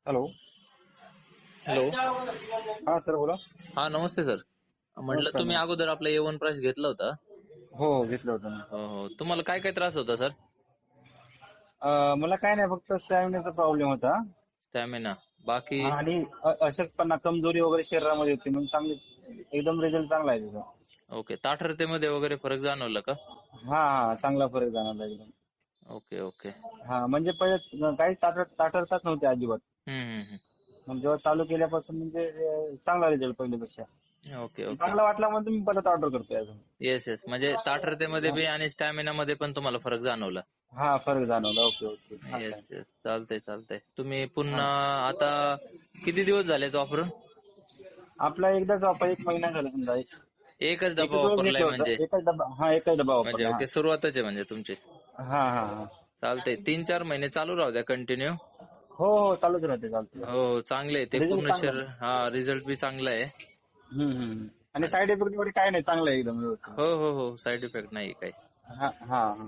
Hello. Hello. हा sir बोला. हा नमस्ते सर. म्हटलं नमस्कार तुम्ही नमस्कार. अगोदर आपलं A1 प्राइस घेतला होता. हो घेतलं होतं ना. हो हो. तुम्हाला काय काय त्रास होता सर? मला काय नाही, फक्त स्टॅमिनाचा प्रॉब्लेम होता. स्टॅमिना. बाकी हा, आणि अशक्तपणा, कमजोरी वगैरे शरीरामध्ये होती, म्हणून चांगली एकदम रिझल्ट चांगला आहे त्याचा. ओके. ताठरतेमध्ये वगैरे फरक जाणवला का? हा हा, चांगला फरक जाणवला एकदम. Okay okay. हा, म्हणजे पहिले काही ताठरताच नव्हते अजिबात. हम्म. मग जेव्हा चालू केल्यापासून म्हणजे चांगला रिझल्ट पहिल्यापेक्षा. Okay okay. चांगला वाटला म्हणून मी परत ऑर्डर करतोय अजून. Yes yes. म्हणजे ताठरतेमध्ये बी आणि स्टॅमिना मध्ये पण तुम्हाला फरक जाणवला. हा, फरक जाणवला. ओके ओके, छान येस छान. येस. चालतंय चालतंय. तुम्ही हा, पुन्हा आता किती दिवस झाले वापरून? आपला एकदाच वापर, 1 महिना झाला समजा. एकच डबा एकच वेळ वापरलाय घेतलं म्हणजे? होतं, एकच डबा. हा, एकच डबा म्हणजे वापरला. हा ओके, सुरुवातच आहे म्हणजे तुमची. हा हा हा. चालतंय. 3-4 महिने चालू राहू द्या कंटिन्यू. हो हो, चालूच राहते, चालते. हो हो, चांगले आहे ते रिझल्ट पूर्ण चांगला शरीर. आहे. हा, रिझल्ट बी चांगला आहे. आणि आणि साईड इफेक्ट वगैरे काय नाही, चांगलं आहे एकदम व्यवस्थित. हो हो हो, साईड इफेक्ट नाही काही. हा हा हा.